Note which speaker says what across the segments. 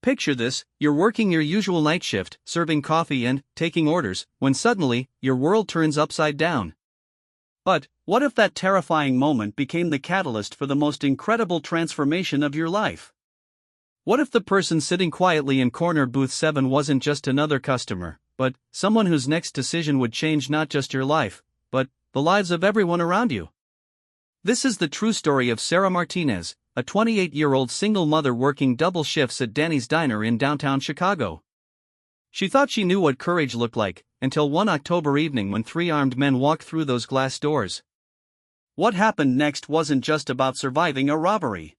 Speaker 1: Picture this: you're working your usual night shift, serving coffee and taking orders, when suddenly, your world turns upside down. But what if that terrifying moment became the catalyst for the most incredible transformation of your life? What if the person sitting quietly in corner booth 7 wasn't just another customer, but someone whose next decision would change not just your life, but the lives of everyone around you? This is the true story of Sarah Martinez, a 28-year-old single mother working double shifts at Danny's Diner in downtown Chicago. She thought she knew what courage looked like, until one October evening when 3 armed men walked through those glass doors. What happened next wasn't just about surviving a robbery.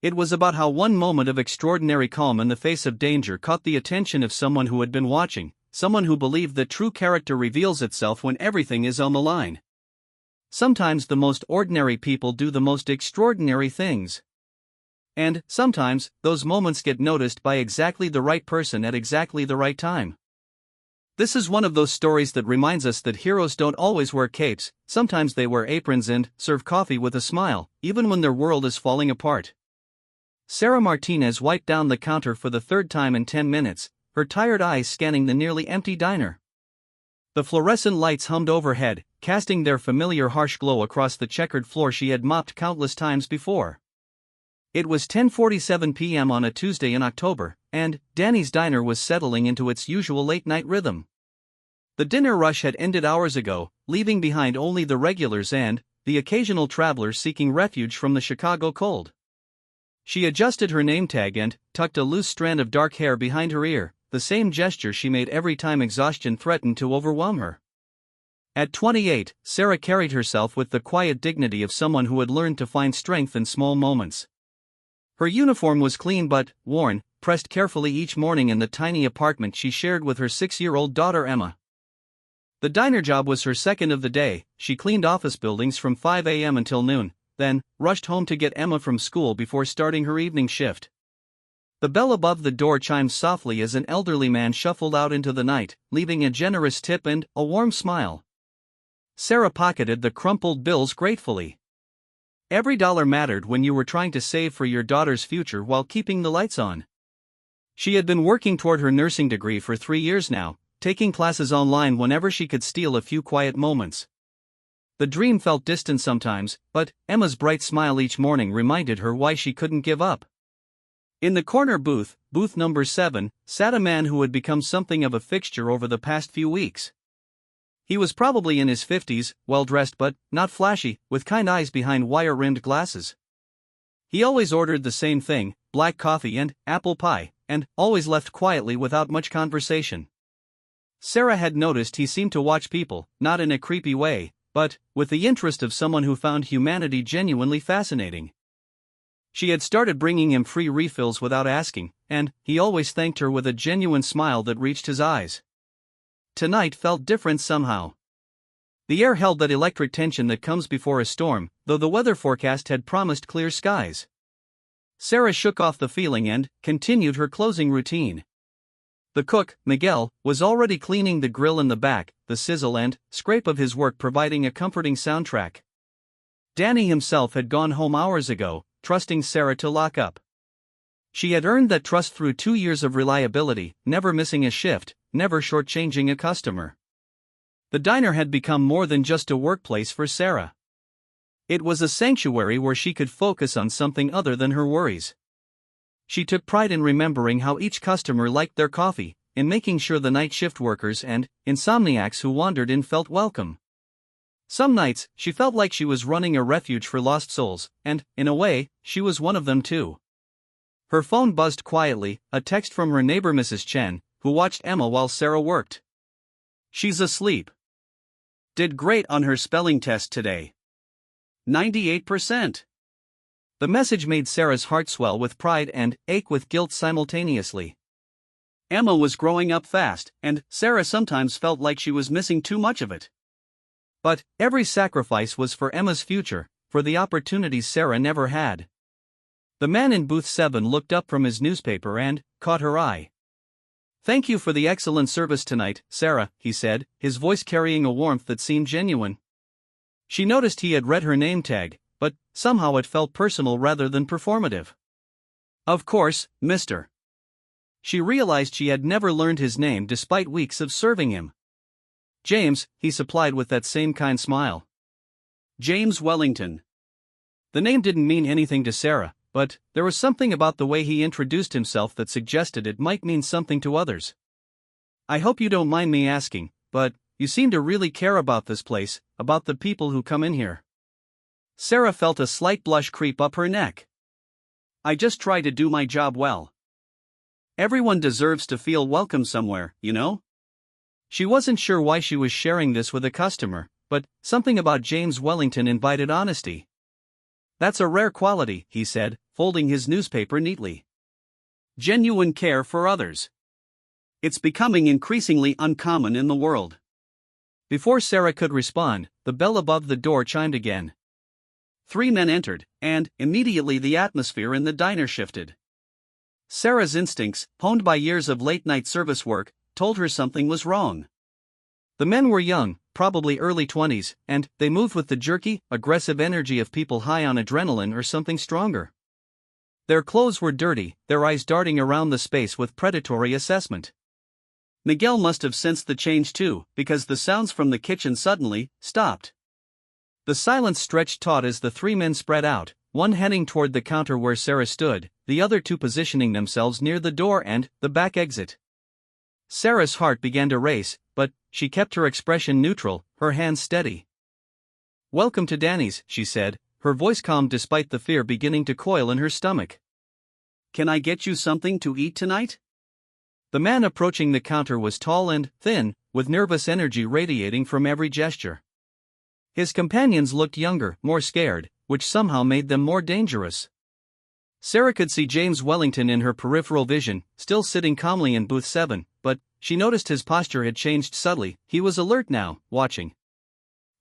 Speaker 1: It was about how one moment of extraordinary calm in the face of danger caught the attention of someone who had been watching, someone who believed that true character reveals itself when everything is on the line. Sometimes the most ordinary people do the most extraordinary things. And, sometimes, those moments get noticed by exactly the right person at exactly the right time. This is one of those stories that reminds us that heroes don't always wear capes, sometimes they wear aprons and serve coffee with a smile, even when their world is falling apart. Sarah Martinez wiped down the counter for the third time in 10 minutes, her tired eyes scanning the nearly empty diner. The fluorescent lights hummed overhead, casting their familiar harsh glow across the checkered floor she had mopped countless times before. It was 10:47 p.m. on a Tuesday in October, and Danny's Diner was settling into its usual late-night rhythm. The dinner rush had ended hours ago, leaving behind only the regulars and the occasional traveler seeking refuge from the Chicago cold. She adjusted her name tag and tucked a loose strand of dark hair behind her ear, the same gesture she made every time exhaustion threatened to overwhelm her. At 28, Sarah carried herself with the quiet dignity of someone who had learned to find strength in small moments. Her uniform was clean but worn, pressed carefully each morning in the tiny apartment she shared with her 6-year-old daughter Emma. The diner job was her second of the day. She cleaned office buildings from 5 a.m. until noon, then rushed home to get Emma from school before starting her evening shift. The bell above the door chimed softly as an elderly man shuffled out into the night, leaving a generous tip and a warm smile. Sarah pocketed the crumpled bills gratefully. Every dollar mattered when you were trying to save for your daughter's future while keeping the lights on. She had been working toward her nursing degree for 3 years now, taking classes online whenever she could steal a few quiet moments. The dream felt distant sometimes, but Emma's bright smile each morning reminded her why she couldn't give up. In the corner booth, booth number 7, sat a man who had become something of a fixture over the past few weeks. He was probably in his 50s, well-dressed but not flashy, with kind eyes behind wire-rimmed glasses. He always ordered the same thing, black coffee and apple pie, and always left quietly without much conversation. Sarah had noticed he seemed to watch people, not in a creepy way, but with the interest of someone who found humanity genuinely fascinating. She had started bringing him free refills without asking, and he always thanked her with a genuine smile that reached his eyes. Tonight felt different somehow. The air held that electric tension that comes before a storm, though the weather forecast had promised clear skies. Sarah shook off the feeling and continued her closing routine. The cook, Miguel, was already cleaning the grill in the back, the sizzle and scrape of his work providing a comforting soundtrack. Danny himself had gone home hours ago, trusting Sarah to lock up. She had earned that trust through 2 years of reliability, never missing a shift, never shortchanging a customer. The diner had become more than just a workplace for Sarah. It was a sanctuary where she could focus on something other than her worries. She took pride in remembering how each customer liked their coffee, in making sure the night shift workers and insomniacs who wandered in felt welcome. Some nights, she felt like she was running a refuge for lost souls, and, in a way, she was one of them too. Her phone buzzed quietly, a text from her neighbor Mrs. Chen, who watched Emma while Sarah worked. "She's asleep. Did great on her spelling test today. 98%. The message made Sarah's heart swell with pride and ache with guilt simultaneously. Emma was growing up fast, and Sarah sometimes felt like she was missing too much of it. But every sacrifice was for Emma's future, for the opportunities Sarah never had. The man in booth 7 looked up from his newspaper and caught her eye. "Thank you for the excellent service tonight, Sarah," he said, his voice carrying a warmth that seemed genuine. She noticed he had read her name tag, but somehow it felt personal rather than performative. "Of course, Mr. she realized she had never learned his name despite weeks of serving him. James, he supplied with that same kind smile. James Wellington. The name didn't mean anything to Sarah, but there was something about the way he introduced himself that suggested it might mean something to others. I hope you don't mind me asking, but you seem to really care about this place, about the people who come in here. Sarah felt a slight blush creep up her neck. I just try to do my job well. Everyone deserves to feel welcome somewhere, you know? She wasn't sure why she was sharing this with a customer, but something about James Wellington invited honesty. That's a rare quality, he said, folding his newspaper neatly. Genuine care for others. It's becoming increasingly uncommon in the world. Before Sarah could respond, the bell above the door chimed again. 3 men entered, and immediately the atmosphere in the diner shifted. Sarah's instincts, honed by years of late-night service work, told her something was wrong. The men were young, probably early 20s, and they moved with the jerky, aggressive energy of people high on adrenaline or something stronger. Their clothes were dirty, their eyes darting around the space with predatory assessment. Miguel must have sensed the change too, because the sounds from the kitchen suddenly stopped. The silence stretched taut as the 3 men spread out, one heading toward the counter where Sarah stood, the other 2 positioning themselves near the door and the back exit. Sarah's heart began to race, but she kept her expression neutral, her hands steady. Welcome to Danny's, she said, her voice calm despite the fear beginning to coil in her stomach. Can I get you something to eat tonight? The man approaching the counter was tall and thin, with nervous energy radiating from every gesture. His companions looked younger, more scared, which somehow made them more dangerous. Sarah could see James Wellington in her peripheral vision, still sitting calmly in booth 7, but she noticed his posture had changed subtly. He was alert now, watching.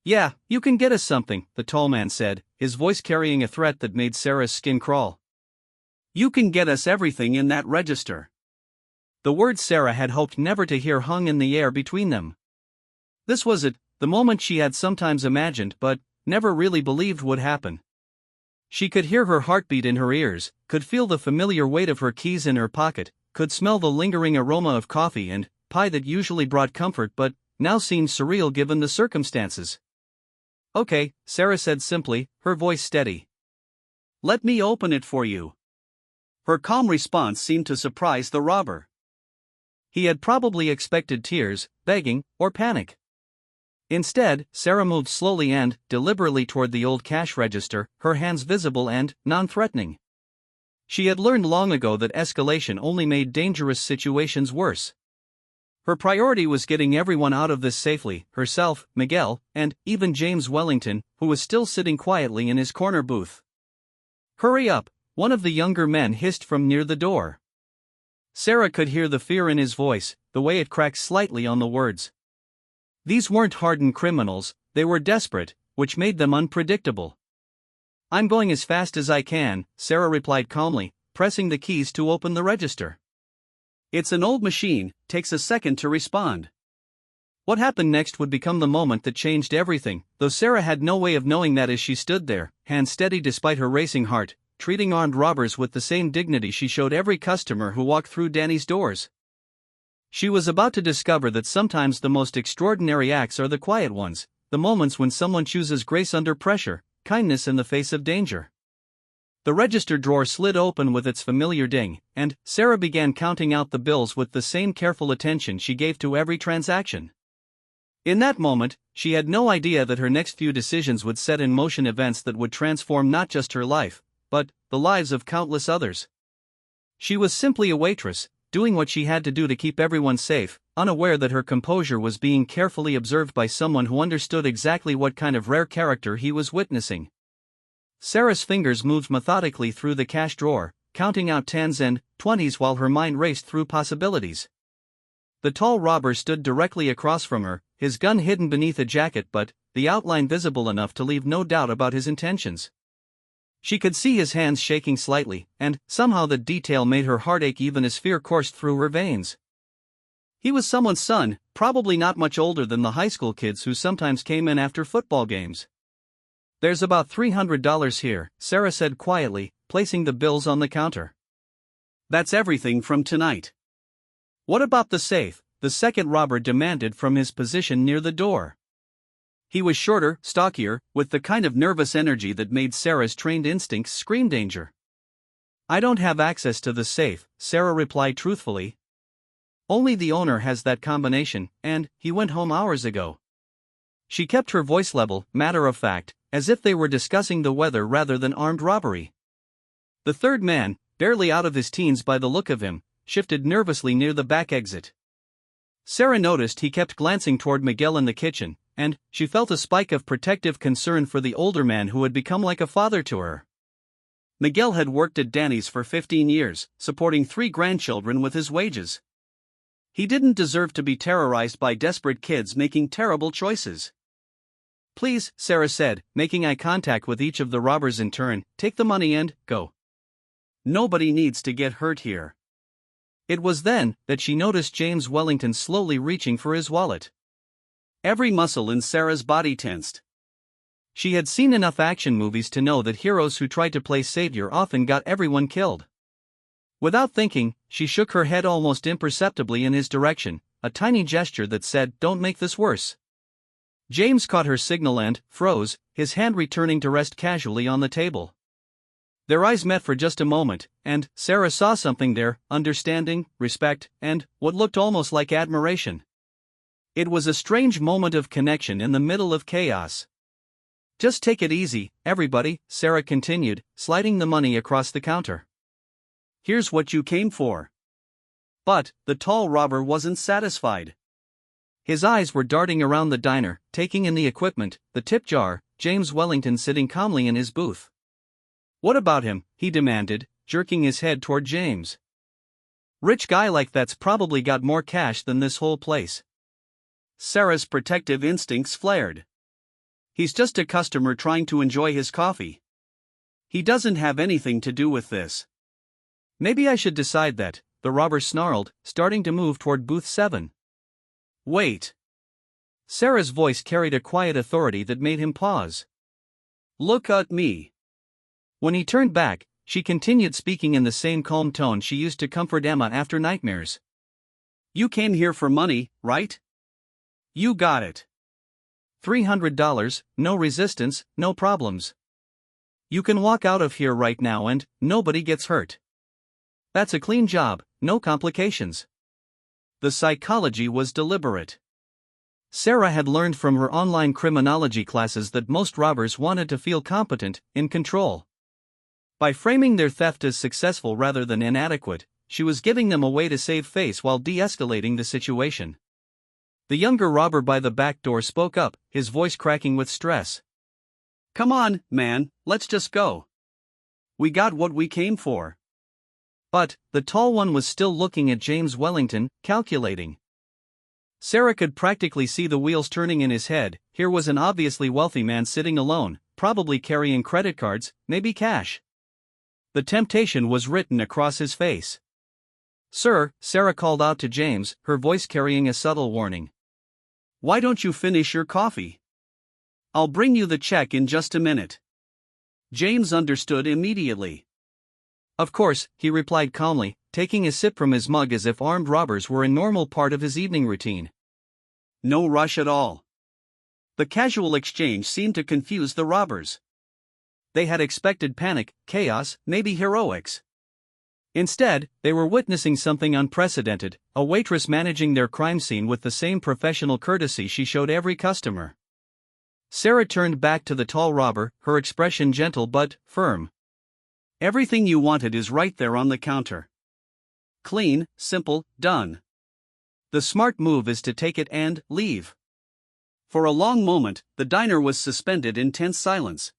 Speaker 1: Yeah, you can get us something, the tall man said, his voice carrying a threat that made Sarah's skin crawl. You can get us everything in that register. The words Sarah had hoped never to hear hung in the air between them. This was it, the moment she had sometimes imagined but never really believed would happen. She could hear her heartbeat in her ears, could feel the familiar weight of her keys in her pocket, could smell the lingering aroma of coffee and pie that usually brought comfort but now seemed surreal given the circumstances. Okay, Sarah said simply, her voice steady. Let me open it for you. Her calm response seemed to surprise the robber. He had probably expected tears, begging, or panic. Instead, Sarah moved slowly and deliberately toward the old cash register, her hands visible and non-threatening. She had learned long ago that escalation only made dangerous situations worse. Her priority was getting everyone out of this safely, herself, Miguel, and even James Wellington, who was still sitting quietly in his corner booth. Hurry up, one of the younger men hissed from near the door. Sarah could hear the fear in his voice, the way it cracked slightly on the words. These weren't hardened criminals, they were desperate, which made them unpredictable. I'm going as fast as I can, Sarah replied calmly, pressing the keys to open the register. It's an old machine, takes a second to respond. What happened next would become the moment that changed everything, though Sarah had no way of knowing that as she stood there, hands steady despite her racing heart, treating armed robbers with the same dignity she showed every customer who walked through Danny's doors. She was about to discover that sometimes the most extraordinary acts are the quiet ones, the moments when someone chooses grace under pressure, kindness in the face of danger. The register drawer slid open with its familiar ding, and Sarah began counting out the bills with the same careful attention she gave to every transaction. In that moment, she had no idea that her next few decisions would set in motion events that would transform not just her life, but the lives of countless others. She was simply a waitress, doing what she had to do to keep everyone safe, unaware that her composure was being carefully observed by someone who understood exactly what kind of rare character he was witnessing. Sarah's fingers moved methodically through the cash drawer, counting out 10s and 20s while her mind raced through possibilities. The tall robber stood directly across from her, his gun hidden beneath a jacket but the outline visible enough to leave no doubt about his intentions. She could see his hands shaking slightly, and somehow the detail made her heart ache even as fear coursed through her veins. He was someone's son, probably not much older than the high school kids who sometimes came in after football games. There's about $300 here, Sarah said quietly, placing the bills on the counter. That's everything from tonight. "What about the safe?" the second robber demanded from his position near the door. He was shorter, stockier, with the kind of nervous energy that made Sarah's trained instincts scream danger. "I don't have access to the safe," Sarah replied truthfully. "Only the owner has that combination, and he went home hours ago." She kept her voice level, matter of fact, as if they were discussing the weather rather than armed robbery. The third man, barely out of his teens by the look of him, shifted nervously near the back exit. Sarah noticed he kept glancing toward Miguel in the kitchen, and she felt a spike of protective concern for the older man who had become like a father to her. Miguel had worked at Danny's for 15 years, supporting 3 grandchildren with his wages. He didn't deserve to be terrorized by desperate kids making terrible choices. "Please," Sarah said, making eye contact with each of the robbers in turn, "take the money and go. Nobody needs to get hurt here." It was then that she noticed James Wellington slowly reaching for his wallet. Every muscle in Sarah's body tensed. She had seen enough action movies to know that heroes who tried to play savior often got everyone killed. Without thinking, she shook her head almost imperceptibly in his direction, a tiny gesture that said, "Don't make this worse." James caught her signal and froze, his hand returning to rest casually on the table. Their eyes met for just a moment, and Sarah saw something there: understanding, respect, and what looked almost like admiration. It was a strange moment of connection in the middle of chaos. "Just take it easy, everybody," Sarah continued, sliding the money across the counter. "Here's what you came for." But the tall robber wasn't satisfied. His eyes were darting around the diner, taking in the equipment, the tip jar, James Wellington sitting calmly in his booth. "What about him?" he demanded, jerking his head toward James. "Rich guy like that's probably got more cash than this whole place." Sarah's protective instincts flared. "He's just a customer trying to enjoy his coffee. He doesn't have anything to do with this." "Maybe I should decide that," the robber snarled, starting to move toward booth 7. "Wait." Sarah's voice carried a quiet authority that made him pause. "Look at me." When he turned back, she continued speaking in the same calm tone she used to comfort Emma after nightmares. "You came here for money, right? You got it. $300, no resistance, no problems. You can walk out of here right now and nobody gets hurt. That's a clean job, no complications." The psychology was deliberate. Sarah had learned from her online criminology classes that most robbers wanted to feel competent, in control. By framing their theft as successful rather than inadequate, she was giving them a way to save face while de-escalating the situation. The younger robber by the back door spoke up, his voice cracking with stress. "Come on, man, let's just go. We got what we came for." But the tall one was still looking at James Wellington, calculating. Sarah could practically see the wheels turning in his head. Here was an obviously wealthy man sitting alone, probably carrying credit cards, maybe cash. The temptation was written across his face. "Sir," Sarah called out to James, her voice carrying a subtle warning. "Why don't you finish your coffee? I'll bring you the check in just a minute." James understood immediately. "Of course," he replied calmly, taking a sip from his mug as if armed robbers were a normal part of his evening routine. No rush at all. The casual exchange seemed to confuse the robbers. They had expected panic, chaos, maybe heroics. Instead, they were witnessing something unprecedented: a waitress managing their crime scene with the same professional courtesy she showed every customer. Sarah turned back to the tall robber, her expression gentle but firm. "Everything you wanted is right there on the counter. Clean, simple, done. The smart move is to take it and leave." For a long moment, the diner was suspended in tense silence.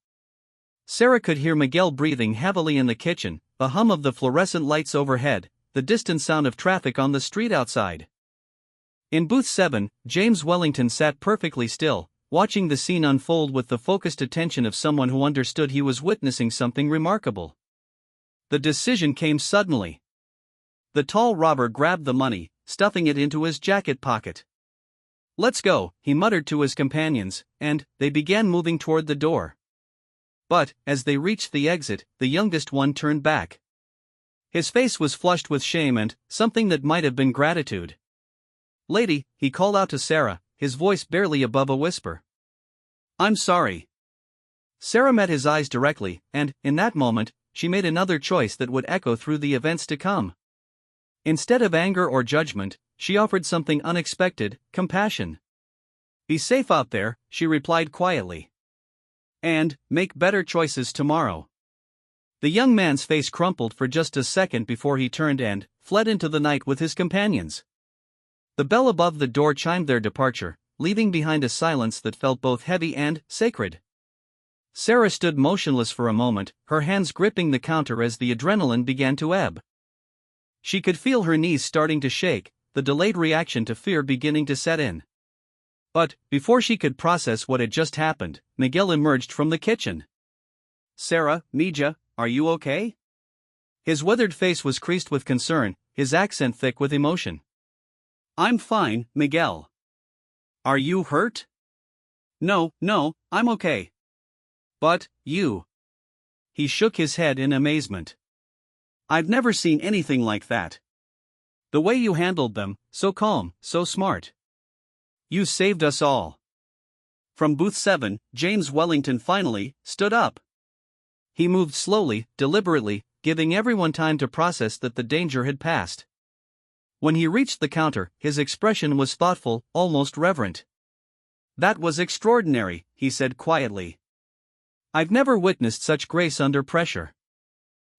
Speaker 1: Sarah could hear Miguel breathing heavily in the kitchen, the hum of the fluorescent lights overhead, the distant sound of traffic on the street outside. In booth 7, James Wellington sat perfectly still, watching the scene unfold with the focused attention of someone who understood he was witnessing something remarkable. The decision came suddenly. The tall robber grabbed the money, stuffing it into his jacket pocket. "Let's go," he muttered to his companions, and they began moving toward the door. But, as they reached the exit, the youngest one turned back. His face was flushed with shame and something that might have been gratitude. "Lady," he called out to Sarah, his voice barely above a whisper. "I'm sorry." Sarah met his eyes directly, and, in that moment, she made another choice that would echo through the events to come. Instead of anger or judgment, she offered something unexpected: compassion. "Be safe out there," she replied quietly. "And make better choices tomorrow." The young man's face crumpled for just a second before he turned and fled into the night with his companions. The bell above the door chimed their departure, leaving behind a silence that felt both heavy and sacred. Sarah stood motionless for a moment, her hands gripping the counter as the adrenaline began to ebb. She could feel her knees starting to shake, the delayed reaction to fear beginning to set in. But, before she could process what had just happened, Miguel emerged from the kitchen. "Sarah, Mija, are you okay?" His weathered face was creased with concern, his accent thick with emotion. "I'm fine, Miguel." "Are you hurt?" No, I'm okay." "But, you..." He shook his head in amazement. "I've never seen anything like that. The way you handled them, so calm, so smart. You saved us all." From booth 7, James Wellington finally stood up. He moved slowly, deliberately, giving everyone time to process that the danger had passed. When he reached the counter, his expression was thoughtful, almost reverent. "That was extraordinary," he said quietly. "I've never witnessed such grace under pressure."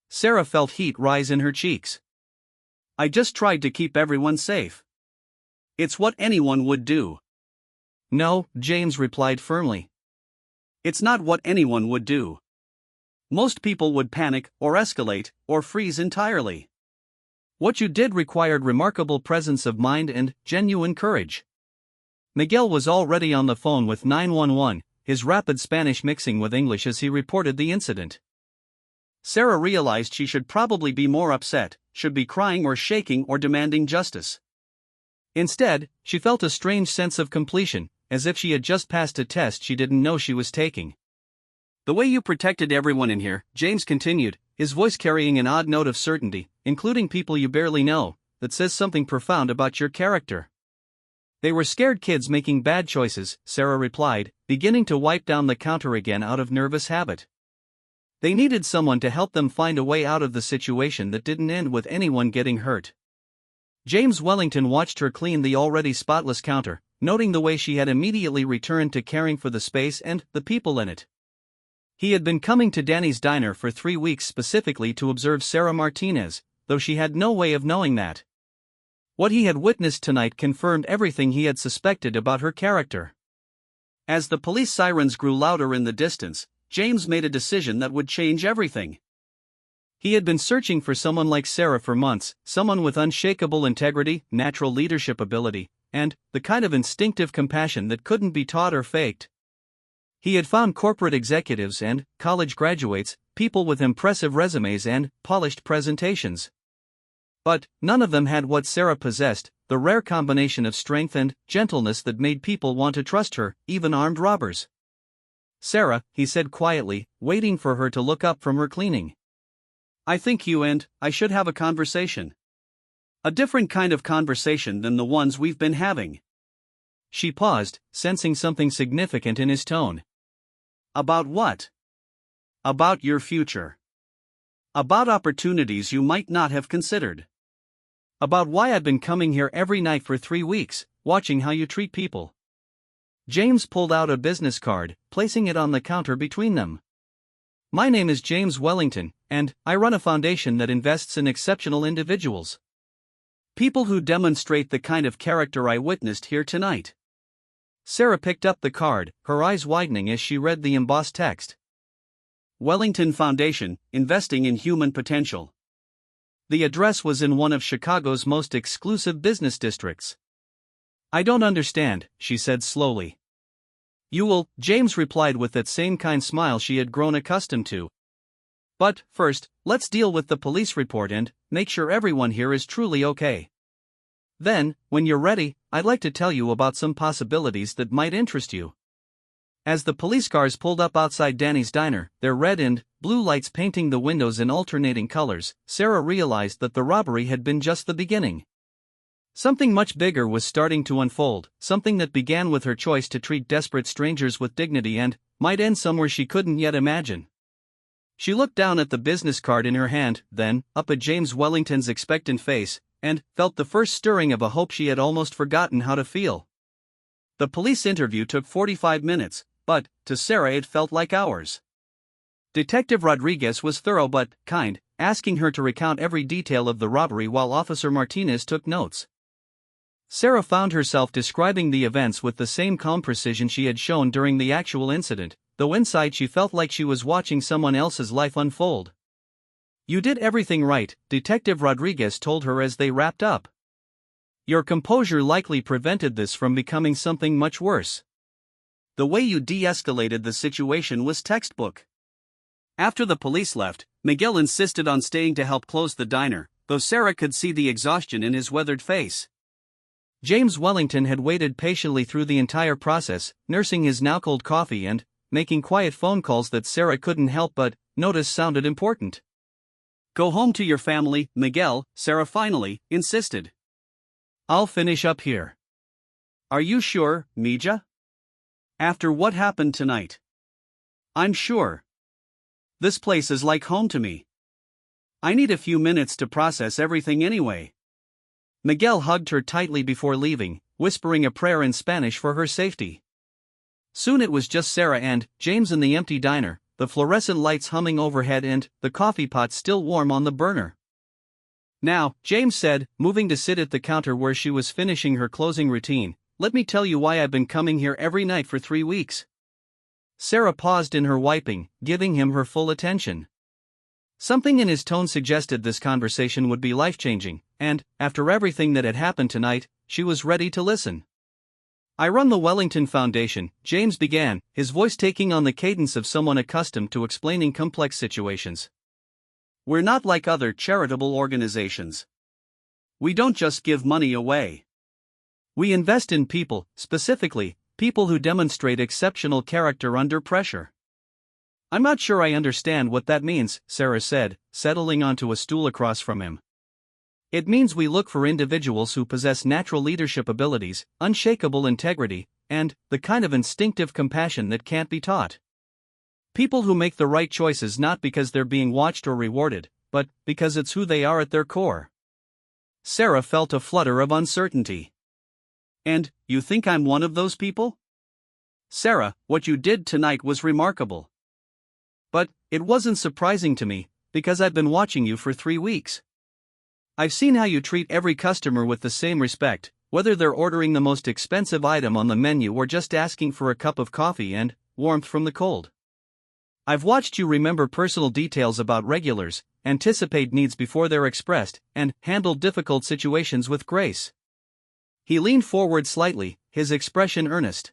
Speaker 1: Sarah felt heat rise in her cheeks. "I just tried to keep everyone safe. It's what anyone would do." "No," James replied firmly. "It's not what anyone would do. Most people would panic, or escalate, or freeze entirely. What you did required remarkable presence of mind and genuine courage." Miguel was already on the phone with 911, his rapid Spanish mixing with English as he reported the incident. Sarah realized she should probably be more upset, should be crying or shaking or demanding justice. Instead, she felt a strange sense of completion, as if she had just passed a test she didn't know she was taking. "The way you protected everyone in here," James continued, his voice carrying an odd note of certainty, "including people you barely know, that says something profound about your character." "They were scared kids making bad choices," Sarah replied, beginning to wipe down the counter again out of nervous habit. "They needed someone to help them find a way out of the situation that didn't end with anyone getting hurt." James Wellington watched her clean the already spotless counter, noting the way she had immediately returned to caring for the space and the people in it. He had been coming to Danny's diner for 3 weeks specifically to observe Sarah Martinez, though she had no way of knowing that. What he had witnessed tonight confirmed everything he had suspected about her character. As the police sirens grew louder in the distance, James made a decision that would change everything. He had been searching for someone like Sarah for months, someone with unshakable integrity, natural leadership ability, and the kind of instinctive compassion that couldn't be taught or faked. He had found corporate executives and college graduates, people with impressive resumes and polished presentations. But none of them had what Sarah possessed, the rare combination of strength and gentleness that made people want to trust her, even armed robbers. "Sarah," he said quietly, waiting for her to look up from her cleaning. "I think you and I should have a conversation. A different kind of conversation than the ones we've been having." She paused, sensing something significant in his tone. "About what?" "About your future. About opportunities you might not have considered. About why I've been coming here every night for 3 weeks, watching how you treat people." James pulled out a business card, placing it on the counter between them. "My name is James Wellington, and I run a foundation that invests in exceptional individuals. People who demonstrate the kind of character I witnessed here tonight." Sarah picked up the card, her eyes widening as she read the embossed text. "Wellington Foundation, investing in human potential." The address was in one of Chicago's most exclusive business districts. "I don't understand," she said slowly. "You will," James replied with that same kind smile she had grown accustomed to. "But, first, let's deal with the police report and make sure everyone here is truly okay. Then, when you're ready, I'd like to tell you about some possibilities that might interest you." As the police cars pulled up outside Danny's diner, their red and blue lights painting the windows in alternating colors, Sarah realized that the robbery had been just the beginning. Something much bigger was starting to unfold, something that began with her choice to treat desperate strangers with dignity and might end somewhere she couldn't yet imagine. She looked down at the business card in her hand, then up at James Wellington's expectant face, and felt the first stirring of a hope she had almost forgotten how to feel. The police interview took 45 minutes, but, to Sarah, it felt like hours. Detective Rodriguez was thorough but kind, asking her to recount every detail of the robbery while Officer Martinez took notes. Sarah found herself describing the events with the same calm precision she had shown during the actual incident, though inside she felt like she was watching someone else's life unfold. "You did everything right," Detective Rodriguez told her as they wrapped up. "Your composure likely prevented this from becoming something much worse. The way you de-escalated the situation was textbook." After the police left, Miguel insisted on staying to help close the diner, though Sarah could see the exhaustion in his weathered face. James Wellington had waited patiently through the entire process, nursing his now cold coffee and making quiet phone calls that Sarah couldn't help but notice sounded important. "Go home to your family, Miguel," Sarah finally insisted. "I'll finish up here." "Are you sure, Mija? After what happened tonight?" "I'm sure. This place is like home to me. I need a few minutes to process everything anyway." Miguel hugged her tightly before leaving, whispering a prayer in Spanish for her safety. Soon it was just Sarah and James in the empty diner, the fluorescent lights humming overhead and the coffee pot still warm on the burner. "Now," James said, moving to sit at the counter where she was finishing her closing routine, "let me tell you why I've been coming here every night for 3 weeks." Sarah paused in her wiping, giving him her full attention. Something in his tone suggested this conversation would be life-changing, and, after everything that had happened tonight, she was ready to listen. "I run the Wellington Foundation," James began, his voice taking on the cadence of someone accustomed to explaining complex situations. "We're not like other charitable organizations. We don't just give money away. We invest in people, specifically, people who demonstrate exceptional character under pressure." "I'm not sure I understand what that means," Sarah said, settling onto a stool across from him. "It means we look for individuals who possess natural leadership abilities, unshakable integrity, and the kind of instinctive compassion that can't be taught. People who make the right choices not because they're being watched or rewarded, but because it's who they are at their core." Sarah felt a flutter of uncertainty. "And you think I'm one of those people?" "Sarah, what you did tonight was remarkable. But it wasn't surprising to me, because I've been watching you for 3 weeks. I've seen how you treat every customer with the same respect, whether they're ordering the most expensive item on the menu or just asking for a cup of coffee and warmth from the cold. I've watched you remember personal details about regulars, anticipate needs before they're expressed, and handle difficult situations with grace." He leaned forward slightly, his expression earnest.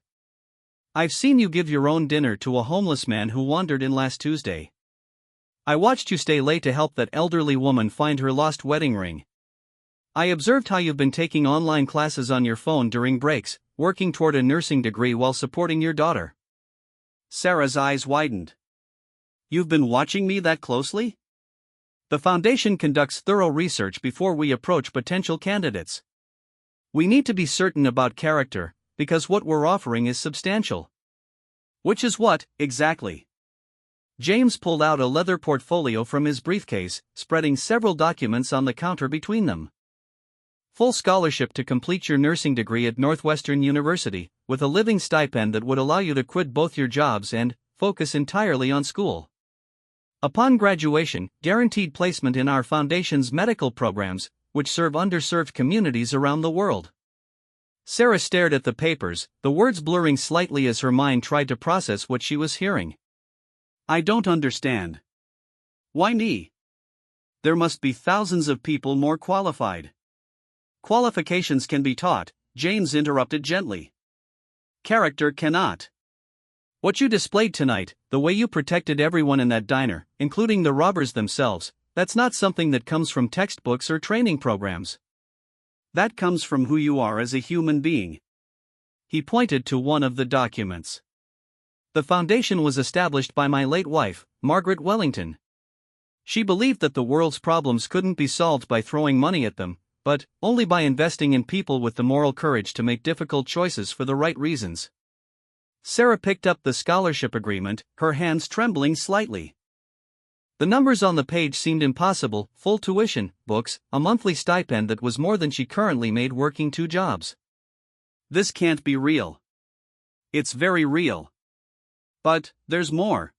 Speaker 1: "I've seen you give your own dinner to a homeless man who wandered in last Tuesday. I watched you stay late to help that elderly woman find her lost wedding ring. I observed how you've been taking online classes on your phone during breaks, working toward a nursing degree while supporting your daughter." Sarah's eyes widened. "You've been watching me that closely?" "The foundation conducts thorough research before we approach potential candidates. We need to be certain about character, because what we're offering is substantial." "Which is what, exactly?" James pulled out a leather portfolio from his briefcase, spreading several documents on the counter between them. "Full scholarship to complete your nursing degree at Northwestern University, with a living stipend that would allow you to quit both your jobs and focus entirely on school. Upon graduation, guaranteed placement in our foundation's medical programs, which serve underserved communities around the world." Sarah stared at the papers, the words blurring slightly as her mind tried to process what she was hearing. "I don't understand. Why me? There must be thousands of people more qualified." "Qualifications can be taught," James interrupted gently. "Character cannot. What you displayed tonight, the way you protected everyone in that diner, including the robbers themselves, that's not something that comes from textbooks or training programs. That comes from who you are as a human being." He pointed to one of the documents. "The foundation was established by my late wife, Margaret Wellington. She believed that the world's problems couldn't be solved by throwing money at them, but only by investing in people with the moral courage to make difficult choices for the right reasons. Sarah picked up the scholarship agreement, her hands trembling slightly. The numbers on the page seemed impossible: full tuition, books, a monthly stipend that was more than she currently made working 2 jobs. This can't be real. It's very real. But there's more.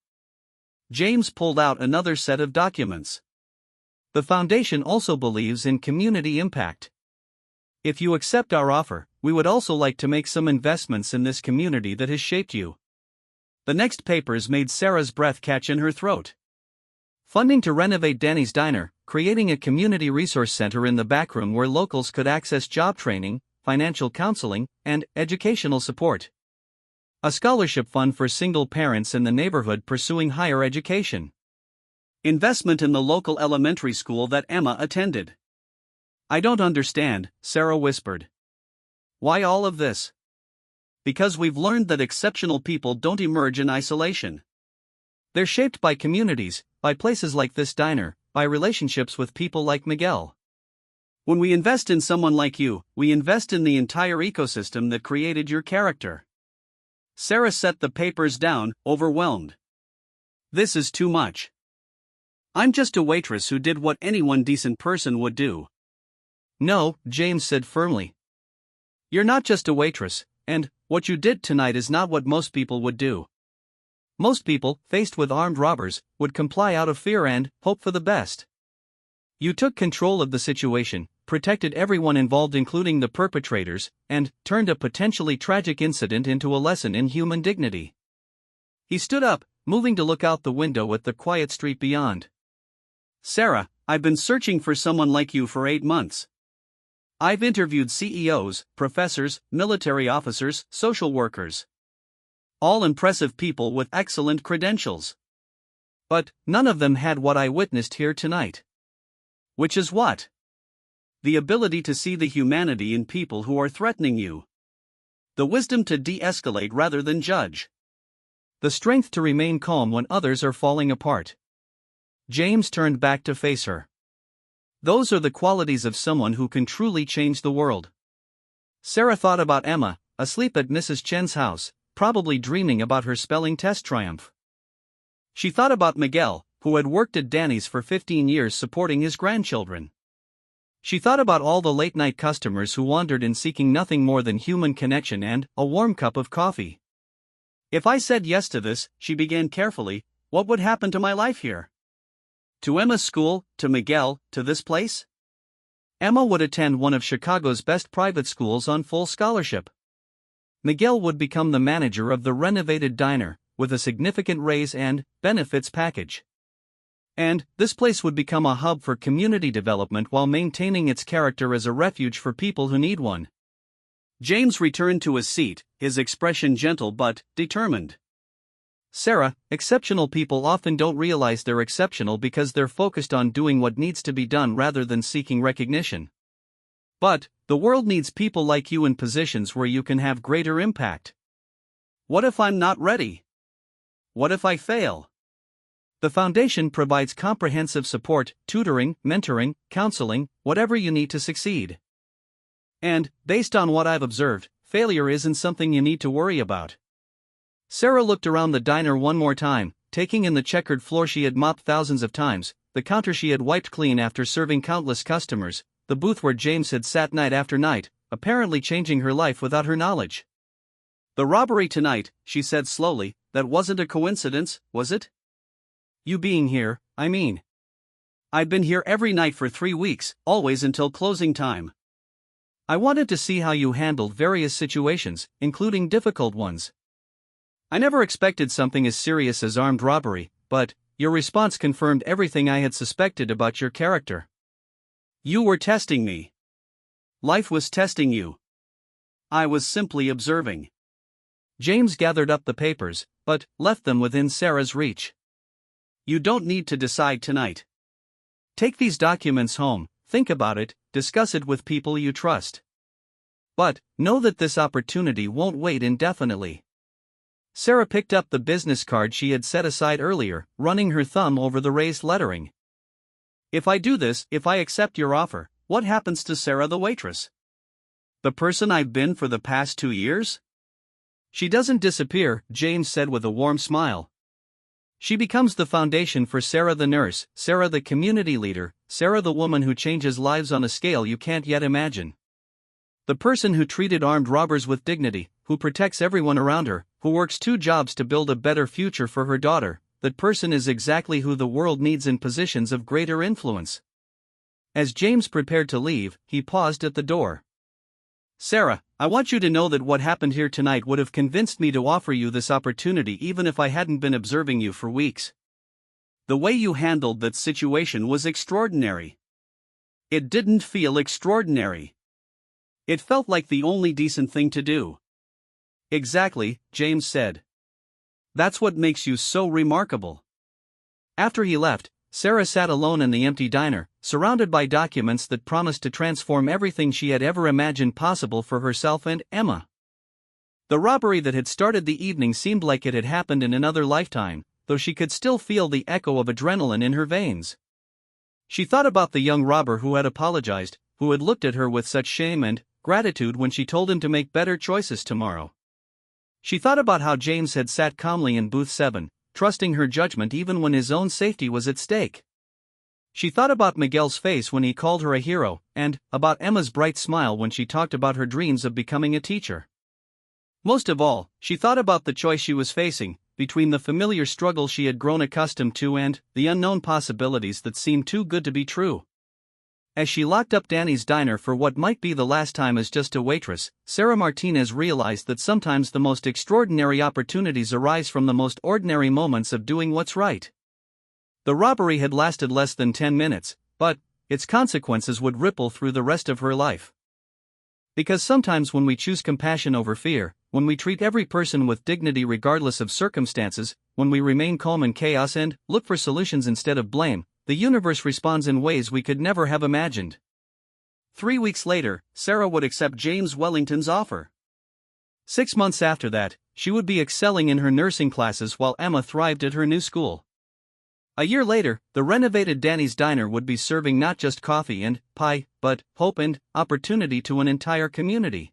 Speaker 1: James pulled out another set of documents. The foundation also believes in community impact. If you accept our offer, we would also like to make some investments in this community that has shaped you. The next papers made Sarah's breath catch in her throat. Funding to renovate Danny's Diner, creating a community resource center in the backroom where locals could access job training, financial counseling, and educational support. A scholarship fund for single parents in the neighborhood pursuing higher education. Investment in the local elementary school that Emma attended. "I don't understand," Sarah whispered. "Why all of this?" "Because we've learned that exceptional people don't emerge in isolation. They're shaped by communities, by places like this diner, by relationships with people like Miguel. When we invest in someone like you, we invest in the entire ecosystem that created your character." Sarah set the papers down, overwhelmed. "This is too much. I'm just a waitress who did what any one decent person would do." "No," James said firmly. "You're not just a waitress, and what you did tonight is not what most people would do. Most people, faced with armed robbers, would comply out of fear and hope for the best. You took control of the situation, protected everyone involved including the perpetrators, and turned a potentially tragic incident into a lesson in human dignity." He stood up, moving to look out the window at the quiet street beyond. "Sarah, I've been searching for someone like you for 8 months. I've interviewed CEOs, professors, military officers, social workers. All impressive people with excellent credentials. But none of them had what I witnessed here tonight." "Which is what?" "The ability to see the humanity in people who are threatening you. The wisdom to de-escalate rather than judge. The strength to remain calm when others are falling apart." James turned back to face her. "Those are the qualities of someone who can truly change the world." Sarah thought about Emma, asleep at Mrs. Chen's house, probably dreaming about her spelling test triumph. She thought about Miguel, who had worked at Danny's for 15 years supporting his grandchildren. She thought about all the late-night customers who wandered in seeking nothing more than human connection and a warm cup of coffee. "If I said yes to this," she began carefully, "what would happen to my life here? To Emma's school, to Miguel, to this place?" Emma would attend one of Chicago's best private schools on full scholarship. Miguel would become the manager of the renovated diner, with a significant raise and benefits package. And this place would become a hub for community development while maintaining its character as a refuge for people who need one. James returned to his seat, his expression gentle but determined. "Sarah, exceptional people often don't realize they're exceptional because they're focused on doing what needs to be done rather than seeking recognition. But the world needs people like you in positions where you can have greater impact. What if I'm not ready? What if I fail? The foundation provides comprehensive support, tutoring, mentoring, counseling, whatever you need to succeed. And, based on what I've observed, failure isn't something you need to worry about." Sarah looked around the diner one more time, taking in the checkered floor she had mopped thousands of times, the counter she had wiped clean after serving countless customers, the booth where James had sat night after night, apparently changing her life without her knowledge. "The robbery tonight," she said slowly, "that wasn't a coincidence, was it? You being here, I mean. I'd been here every night for 3 weeks, always until closing time. I wanted to see how you handled various situations, including difficult ones. I never expected something as serious as armed robbery, but your response confirmed everything I had suspected about your character. You were testing me. Life was testing you. I was simply observing." James gathered up the papers, but left them within Sarah's reach. "You don't need to decide tonight. Take these documents home, think about it, discuss it with people you trust. But know that this opportunity won't wait indefinitely." Sarah picked up the business card she had set aside earlier, running her thumb over the raised lettering. If I accept your offer, what happens to Sarah the waitress? The person I've been for the past 2 years? She doesn't disappear, James said with a warm smile. She becomes the foundation for Sarah the nurse, Sarah the community leader, Sarah the woman who changes lives on a scale you can't yet imagine. The person who treated armed robbers with dignity, who protects everyone around her, who works 2 jobs to build a better future for her daughter, that person is exactly who the world needs in positions of greater influence. As James prepared to leave, he paused at the door. Sarah, I want you to know that what happened here tonight would have convinced me to offer you this opportunity even if I hadn't been observing you for weeks. The way you handled that situation was extraordinary. It didn't feel extraordinary. It felt like the only decent thing to do. Exactly, James said. That's what makes you so remarkable. After he left, Sarah sat alone in the empty diner, surrounded by documents that promised to transform everything she had ever imagined possible for herself and Emma. The robbery that had started the evening seemed like it had happened in another lifetime, though she could still feel the echo of adrenaline in her veins. She thought about the young robber who had apologized, who had looked at her with such shame and gratitude when she told him to make better choices tomorrow. She thought about how James had sat calmly in booth 7, trusting her judgment even when his own safety was at stake. She thought about Miguel's face when he called her a hero, and about Emma's bright smile when she talked about her dreams of becoming a teacher. Most of all, she thought about the choice she was facing, between the familiar struggle she had grown accustomed to and the unknown possibilities that seemed too good to be true. As she locked up Danny's diner for what might be the last time as just a waitress, Sarah Martinez realized that sometimes the most extraordinary opportunities arise from the most ordinary moments of doing what's right. The robbery had lasted less than 10 minutes, but its consequences would ripple through the rest of her life. Because sometimes when we choose compassion over fear, when we treat every person with dignity regardless of circumstances, when we remain calm in chaos and look for solutions instead of blame, the universe responds in ways we could never have imagined. 3 weeks later, Sarah would accept James Wellington's offer. 6 months after that, she would be excelling in her nursing classes while Emma thrived at her new school. A year later, the renovated Danny's Diner would be serving not just coffee and pie, but hope and opportunity to an entire community.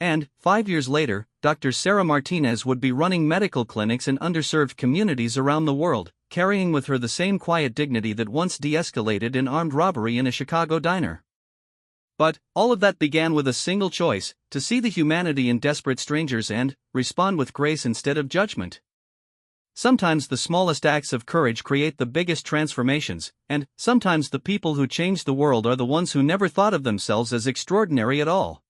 Speaker 1: And 5 years later, Dr. Sarah Martinez would be running medical clinics in underserved communities around the world, carrying with her the same quiet dignity that once de-escalated an armed robbery in a Chicago diner. But all of that began with a single choice: to see the humanity in desperate strangers and respond with grace instead of judgment. Sometimes the smallest acts of courage create the biggest transformations, and sometimes the people who change the world are the ones who never thought of themselves as extraordinary at all.